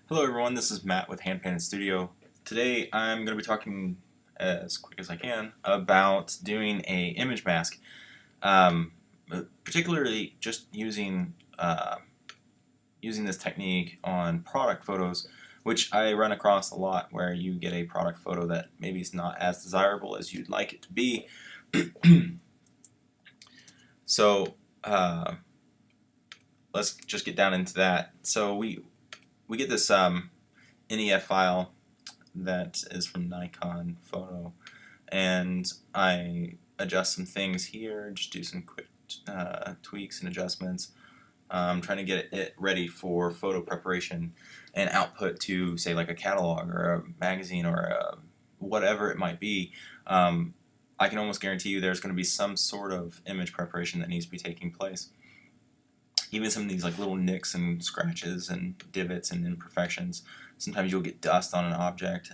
Hello everyone, this is Matt with Hand Painted Studio. Today I'm going to be talking as quick as I can about doing a image mask, um, particularly just using this technique on product photos, which I run across a lot, where you get a product photo that maybe is not as desirable as you'd like it to be. So let's just get down into that. So we get this NEF file that is from Nikon Photo, and I adjust some things here, just do some quick tweaks and adjustments. I'm trying to get it ready for photo preparation and output to, say, like a catalog or a magazine or whatever it might be. I can almost guarantee you there's going to be some sort of image preparation that needs to be taking place. Even some of these like little nicks and scratches and divots and imperfections. Sometimes you'll get dust on an object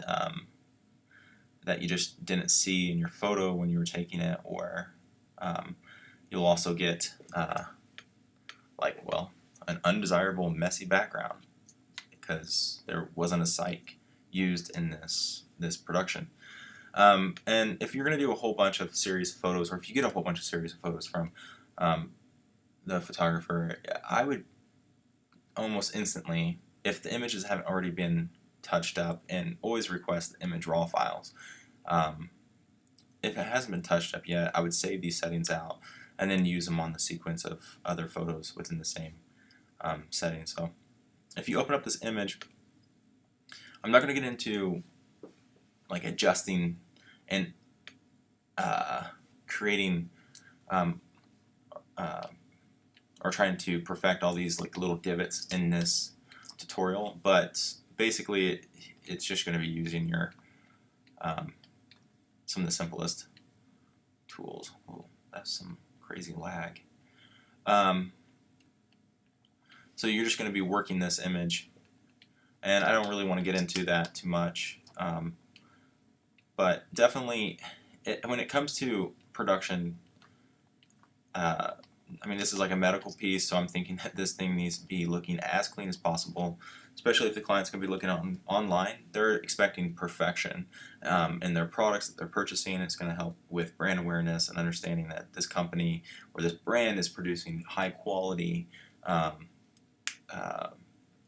that you just didn't see in your photo when you were taking it, or you'll also get an undesirable messy background because there wasn't a cyc used in this production. And if you're going to do a whole bunch of series of photos, or if you get a whole bunch of series of photos from the photographer, I would almost instantly, if the images haven't already been touched up, and always request the image raw files. If it hasn't been touched up yet, I would save these settings out and then use them on the sequence of other photos within the same setting. So if you open up this image, I'm not going to get into like adjusting and creating or trying to perfect all these like little divots in this tutorial, but basically it's just going to be using your some of the simplest tools. Oh, that's some crazy lag. So you're just going to be working this image, and I don't really want to get into that too much, but definitely when it comes to production, I mean, this is like a medical piece, so I'm thinking that this thing needs to be looking as clean as possible, especially if the client's going to be looking online. They're expecting perfection in their products that they're purchasing. It's going to help with brand awareness and understanding that this company or this brand is producing high quality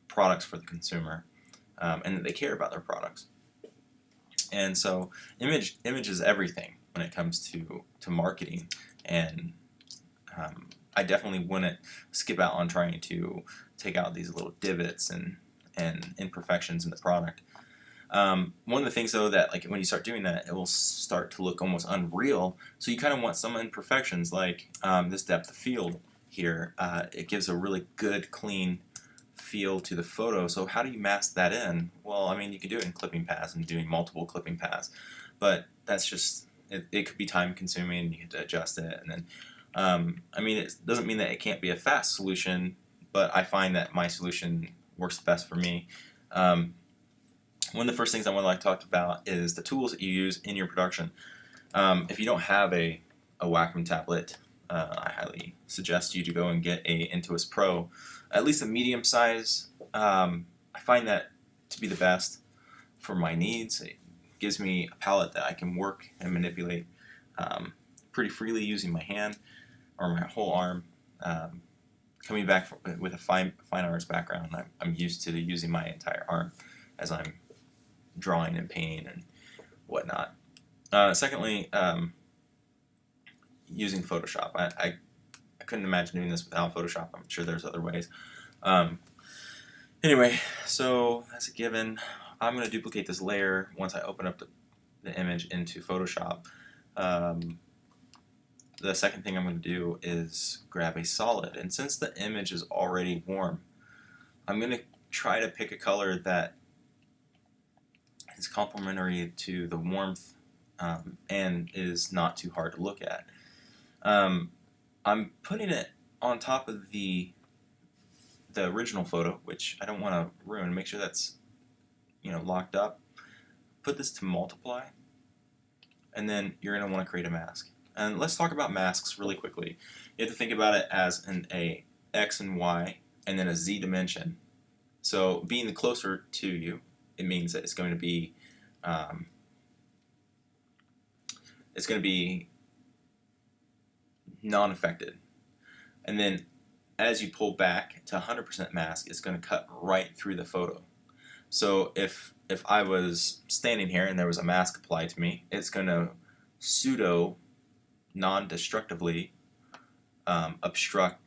products for the consumer, and that they care about their products. And so image is everything when it comes to marketing, and I definitely wouldn't skip out on trying to take out these little divots and imperfections in the product. One of the things though that like when you start doing that, it will start to look almost unreal. So you kind of want some imperfections, like this depth of field here. It gives a really good, clean feel to the photo. So how do you mask that in? Well, I mean, you can do it in clipping paths and doing multiple clipping paths, but that's just it could be time consuming. You have to adjust it, and then I mean, it doesn't mean that it can't be a fast solution, but I find that my solution works best for me. One of the first things I want to like talk about is the tools that you use in your production. If you don't have a Wacom tablet, I highly suggest you to go and get a Intuos Pro, at least a medium size. I find that to be the best for my needs. It gives me a palette that I can work and manipulate pretty freely using my hand or my whole arm. Coming back with a fine arts background, I'm used to using my entire arm as I'm drawing and painting and whatnot. Secondly, using Photoshop. I couldn't imagine doing this without Photoshop. I'm sure there's other ways. Anyway, so as a given, I'm going to duplicate this layer once I open up the image into Photoshop. The second thing I'm going to do is grab a solid, and since the image is already warm, I'm going to try to pick a color that is complementary to the warmth and is not too hard to look at. I'm putting it on top of the original photo, which I don't want to ruin. Make sure that's locked up. Put this to multiply, and then you're going to want to create a mask. And let's talk about masks really quickly. You have to think about it as a X and Y, and then a Z dimension. So being closer to you, it means that it's going to be non-affected. And then as you pull back to 100% mask, it's going to cut right through the photo. So if I was standing here and there was a mask applied to me, it's going to pseudo non-destructively obstruct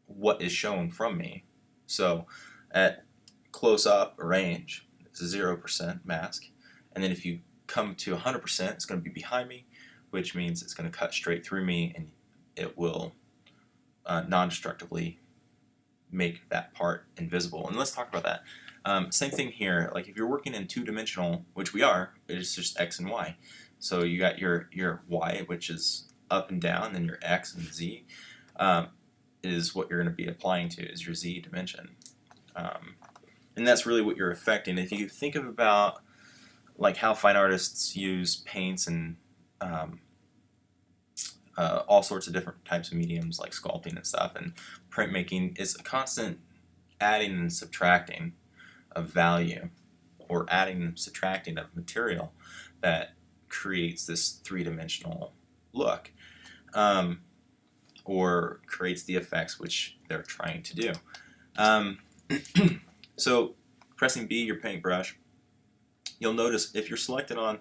what is shown from me. So at close-up range, it's a 0% mask, and then if you come to 100%, it's going to be behind me, which means it's going to cut straight through me, and it will non-destructively make that part invisible. And let's talk about that. Same thing here. Like if you're working in two-dimensional, which we are, it's just X and Y. So you got your Y, which is up and down, and then your X and Z is what you're going to be applying to, is your Z dimension. And that's really what you're affecting. If you think about like how fine artists use paints and all sorts of different types of mediums like sculpting and stuff, and printmaking is a constant adding and subtracting of value, or adding and subtracting of material that creates this three-dimensional look, or creates the effects which they're trying to do. So pressing B, your paintbrush, you'll notice if you're selected on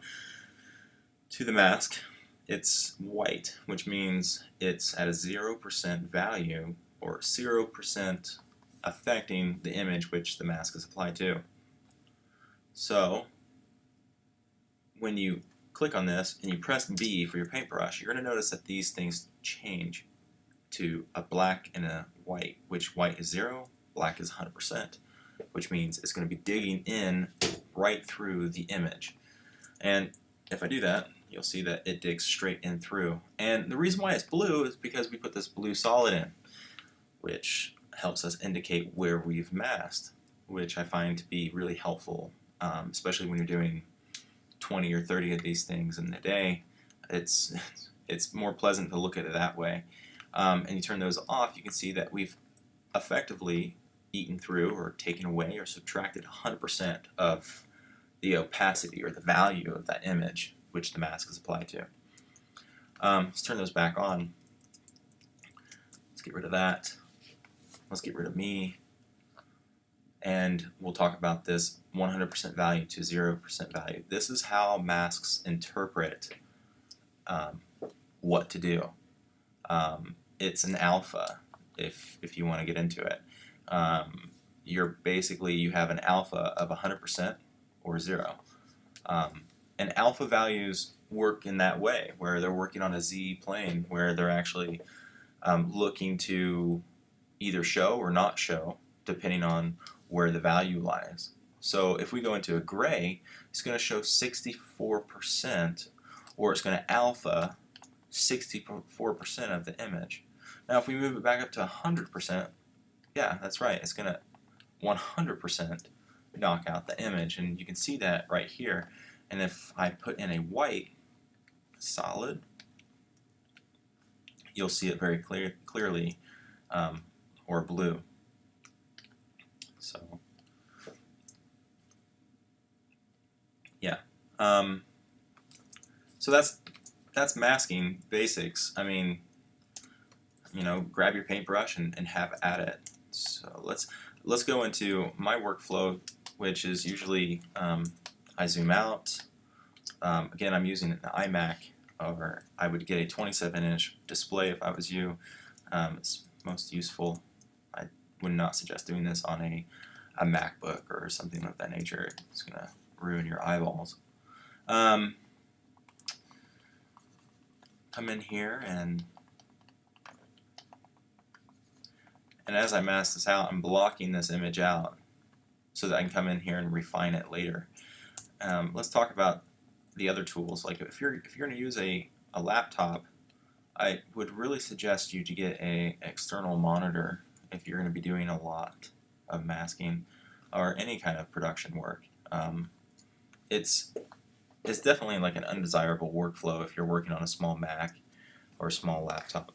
to the mask, it's white, which means it's at a 0% value, or 0% affecting the image which the mask is applied to. So when you click on this and you press B for your paintbrush, you're going to notice that these things change to a black and a white, which white is 0, black is 100%, which means it's going to be digging in right through the image. And if I do that, you'll see that it digs straight in through. And the reason why it's blue is because we put this blue solid in, which helps us indicate where we've masked, which I find to be really helpful, especially when you're doing 20 or 30 of these things in a day. It's more pleasant to look at it that way. And you turn those off, you can see that we've effectively eaten through or taken away or subtracted 100% of the opacity or the value of that image which the mask is applied to. Let's turn those back on. Let's get rid of that. Let's get rid of me. And we'll talk about this 100% value to 0% value. This is how masks interpret what to do. It's an alpha, if you want to get into it. You have an alpha of 100% or 0. And alpha values work in that way, where they're working on a Z plane, where they're actually looking to either show or not show, depending on where the value lies. So if we go into a gray, it's going to show 64%, or it's going to alpha 64% of the image. Now if we move it back up to 100%, yeah, that's right, it's going to 100% knock out the image, and you can see that right here. And if I put in a white solid, you'll see it very clearly, or blue. So yeah, so that's masking basics. I mean, grab your paintbrush and have at it. So let's go into my workflow, which is usually I zoom out. Again, I'm using an iMac, or I would get a 27-inch display if I was you. It's most useful. I would not suggest doing this on a MacBook or something of that nature. It's going to ruin your eyeballs. Come in here, and as I mask this out, I'm blocking this image out so that I can come in here and refine it later. Let's talk about the other tools. Like if you're going to use a laptop, I would really suggest you to get a external monitor if you're going to be doing a lot of masking or any kind of production work. It's definitely like an undesirable workflow if you're working on a small Mac or a small laptop.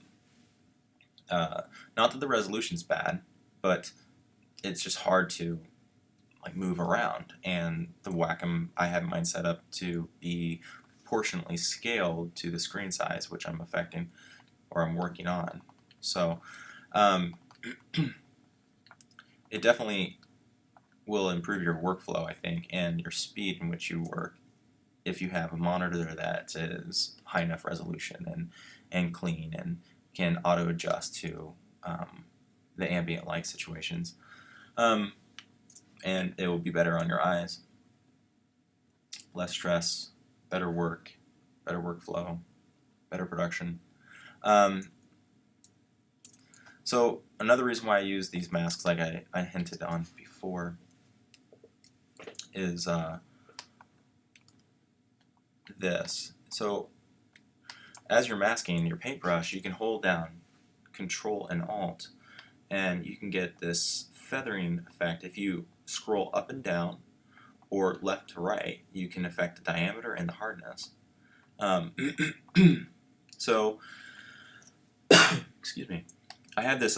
Not that the resolution's bad, but it's just hard to like move around, and the Wacom, I have mine set up to be proportionately scaled to the screen size which I'm affecting or I'm working on. So it definitely will improve your workflow, I think, and your speed in which you work if you have a monitor that is high enough resolution and clean and can auto adjust to the ambient light situations. And it will be better on your eyes. Less stress, better work, better workflow, better production. So another reason why I use these masks, like I hinted on before, is this. So as you're masking your paintbrush, you can hold down Control and Alt, and you can get this feathering effect. If you scroll up and down or left to right, you can affect the diameter and the hardness. So, excuse me, I had this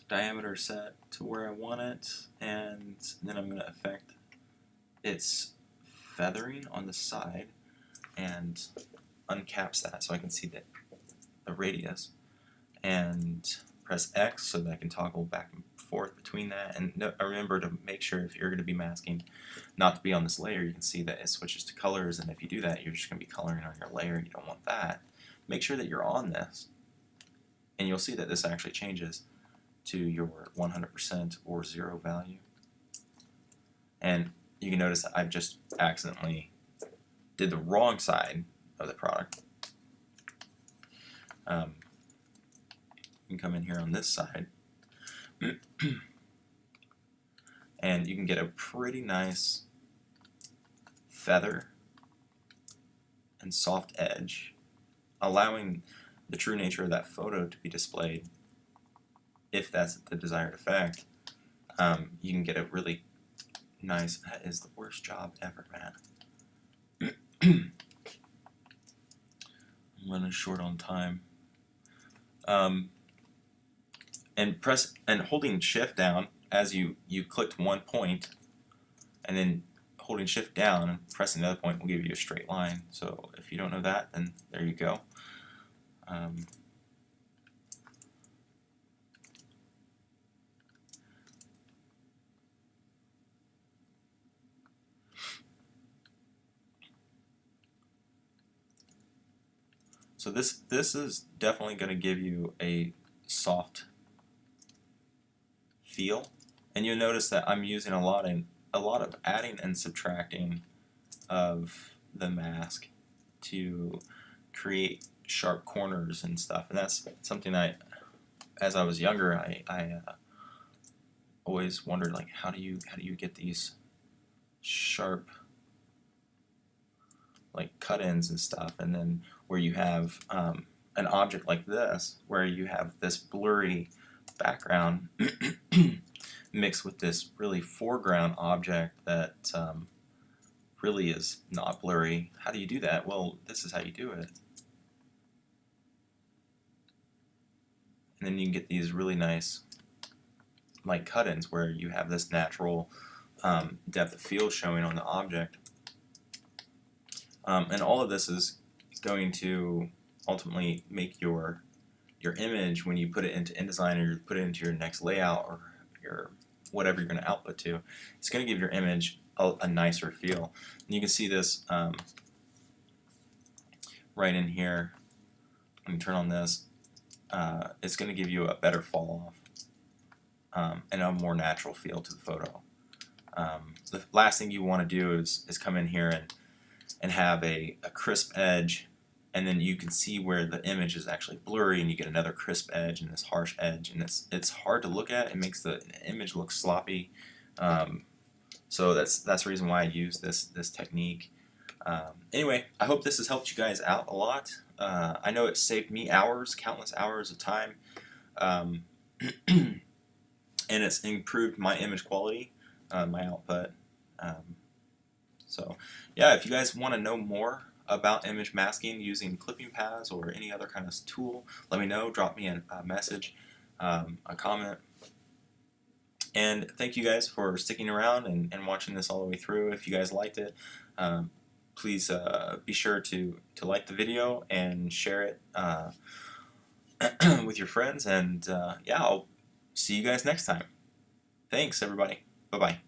diameter set to where I want it, and then I'm going to affect its feathering on the side and uncaps that so I can see the radius, and press X so that I can toggle back and forth between that. And remember to make sure, if you're going to be masking, not to be on this layer. You can see that it switches to colors, and if you do that, you're just going to be coloring on your layer. You don't want that. Make sure that you're on this, and you'll see that this actually changes to your 100% or 0 value. And you can notice that I've just accidentally did the wrong side of the product. You can come in here on this side and you can get a pretty nice feather and soft edge, allowing the true nature of that photo to be displayed. If that's the desired effect, you can get a really nice. That is the worst job ever, man. I'm running short on time. And press and holding Shift down as you clicked one point, and then holding Shift down and pressing another point will give you a straight line. So if you don't know that, then there you go. So this is definitely going to give you a soft feel, and you'll notice that I'm using a lot of adding and subtracting of the mask to create sharp corners and stuff. And that's something as I was younger, I always wondered, like, how do you get these sharp, like, cut-ins and stuff, and then where you have an object like this, where you have this blurry background mixed with this really foreground object that really is not blurry. How do you do that? Well, this is how you do it. And then you can get these really nice, like, cut-ins where you have this natural depth of field showing on the object. And all of this is going to ultimately make your image, when you put it into InDesign or you put it into your next layout or your whatever you're going to output to, it's going to give your image a nicer feel. And you can see this right in here. Let me turn on this. It's going to give you a better fall off and a more natural feel to the photo. The last thing you want to do is come in here and have a crisp edge, and then you can see where the image is actually blurry, and you get another crisp edge and this harsh edge, and it's hard to look at. It makes the image look sloppy. So that's the reason why I use this technique. Anyway, I hope this has helped you guys out a lot. I know it saved me countless hours of time, and it's improved my image quality, my output. So yeah, if you guys want to know more about image masking using clipping paths or any other kind of tool, let me know. Drop me a message, a comment, And thank you guys for sticking around and watching this all the way through. If you guys liked it, please be sure to like the video and share it with your friends. And yeah, I'll see you guys next time. Thanks, everybody. Bye-bye.